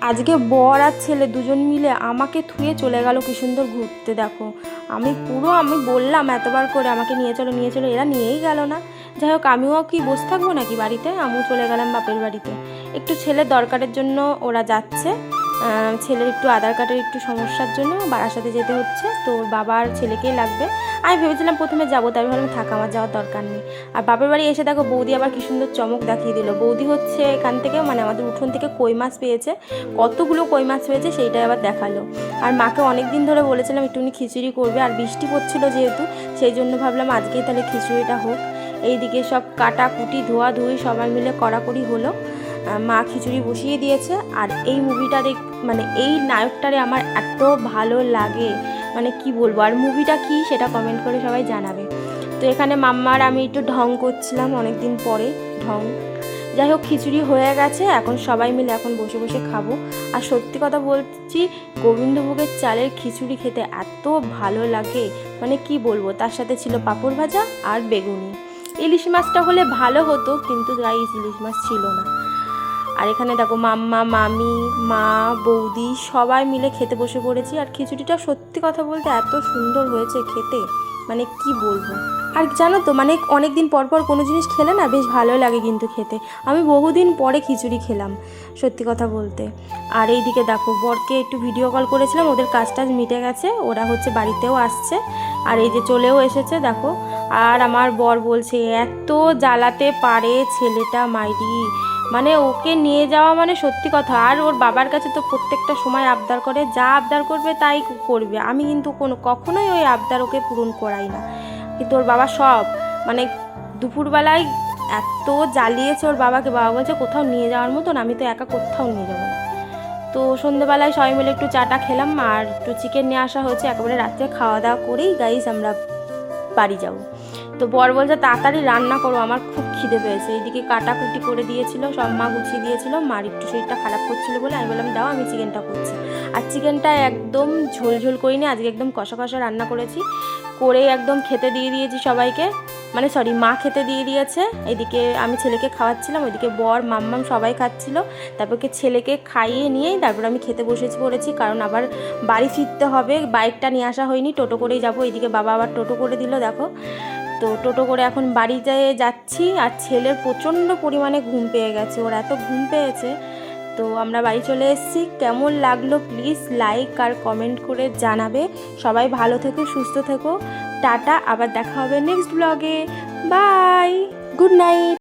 আজকে বর আর ছেলে দুজন মিলে আমাকে থুয়ে চলে গেল কি সুন্দর ঘুরতে। দেখো আমি বললাম এতবার করে আমাকে নিয়ে চলো, এরা নিয়েই গেল না। যাই হোক, আমিও কি বসে থাকবো নাকি বাড়িতে, আমিও চলে গেলাম বাপের বাড়িতে। একটু ছেলের দরকারের জন্য ওরা যাচ্ছে। ছেলের একটু আধার কার্ডের একটু সমস্যার জন্য বারাসাতে যেতে হচ্ছে, তো বাবার ছেলেকেই লাগবে। আমি ভেবেছিলাম প্রথমে যাবো, তাই ভাবলাম থাকা, আমার যাওয়ার দরকার নেই। আর বাপের বাড়ি এসে দেখো বৌদি আবার কি সুন্দর চমক দেখিয়ে দিল। বৌদি হচ্ছে এখান থেকে, মানে আমাদের উঠোন থেকে কই মাছ পেয়েছে, কতগুলো কই মাছ পেয়েছে সেইটাই আবার দেখালো। আর মাকে অনেক দিন ধরে বলেছিলাম একটুখানি খিচুড়ি করবে, আর বৃষ্টি পড়ছিল যেহেতু, সেই জন্য ভাবলাম আজকেই তাহলে খিচুড়িটা হোক। এইদিকে সব কাটা কুটি ধোয়া ধুই সবাই মিলে কড়াকড়ি হলো। মা খিচুড়ি বসিয়ে দিয়েছে। আর এই মুভিটা মানে এই নায়কটারে আমার এত ভালো লাগে, মানে কি বলবো। আর মুভিটা কি সেটা কমেন্ট করে সবাই জানাবে। তো এখানে মাম্মার আমি একটু ঢং করছিলাম, অনেক দিন পরে ঢং। যাই হোক, খিচুড়ি হয়ে গেছে, এখন সবাই মিলে এখন বসে বসে খাবো। আর সত্যি কথা বলছি, গোবিন্দভোগের চালের খিচুড়ি খেতে এত ভালো লাগে, মানে কি বলবো। তার সাথে ছিল পাঁপড় ভাজা আর বেগুনি। ইলিশ মাছটা হলে ভালো হতো, কিন্তু গাইস ইলিশ মাছ ছিল না। আর এখানে দেখো মাম্মা, মামি, মা, বৌদি সবাই মিলে খেতে বসে পড়েছি। আর খিচুড়িটা সত্যি কথা বলতে এত সুন্দর হয়েছে খেতে, মানে কি বলবো। আর জানো তো, মানে অনেক দিন পর পর কোনো জিনিস খেলে না বেশ ভালো লাগে কিন্তু খেতে। আমি বহুদিন পরে খিচুড়ি খেলাম সত্যি কথা বলতে। আর এইদিকে দেখো বরকে একটু ভিডিও কল করেছিলাম, ওদের কাজটা মিটে গেছে, ওরা হচ্ছে বাড়িতেও আসছে। আর এই যে চলেও এসেছে দেখো। আর আমার বর বলছে এত জ্বালাতে পারে ছেলেটা মাইরি, মানে ওকে নিয়ে যাওয়া মানে সত্যি কথা। আর ওর বাবার কাছে তো প্রত্যেকটা সময় আবদার করে, যা আবদার করবে তাই করবে। আমি কিন্তু কখনোই ওই আবদার ওকে পূরণ করাই না, কিন্তু ওর বাবা সব, মানে দুপুরবেলায় এত জ্বালিয়েছে ওর বাবাকে। বাবা বলছে কোথাও নিয়ে যাওয়ার মতন, আমি তো একা কোথাও নিয়ে যাবো না। তো সন্ধ্যেবেলায় সবাই মিলে একটু চাটা খেলাম, আর একটু চিকেন নিয়ে আসা হয়েছে। একেবারে রাত্রে খাওয়া দাওয়া করেই গাইস আমরা বাড়ি যাব। তো বর বলছে তাড়াতাড়ি রান্না করো, আমার খুব খিদে পেয়েছে। এইদিকে কাটাকুটি করে দিয়েছিল, সব মা গুছিয়ে দিয়েছিল। মার একটু শরীরটা খারাপ করছিল বলে আমি বললাম দাও আমি চিকেনটা করছি। আর চিকেনটা একদম ঝোল ঝোল করিনি, আজকে একদম কষা কষা রান্না করেছি, করে একদম খেতে দিয়ে দিয়েছি সবাইকে। মানে সরি, মা খেতে দিয়ে দিয়েছে। এদিকে আমি ছেলেকে খাওয়াচ্ছিলাম, ওইদিকে বর মাম্মাম সবাই খাচ্ছিল। তারপরকে ছেলেকে খাইয়ে নিয়েই তারপর আমি খেতে পড়েছি, কারণ আবার বাড়ি ফিরতে হবে। বাইকটা নিয়ে আসা হয়নি, টোটো করেই যাবো। এদিকে বাবা আবার টোটো করে দিল দেখো। তো টোটো করে এখন বাড়ি যাচ্ছি। আর ছেলের প্রচণ্ড পরিমাণে ঘুম পেয়ে গেছে, ওর এত ঘুম পেয়েছে। তো আমরা বাড়ি চলে এসেছি। কেমন লাগলো প্লিজ লাইক আর কমেন্ট করে জানাবে। সবাই ভালো থেকো, সুস্থ থেকো, টাটা। আবার দেখা হবে নেক্সট ব্লগে। Bye, good night.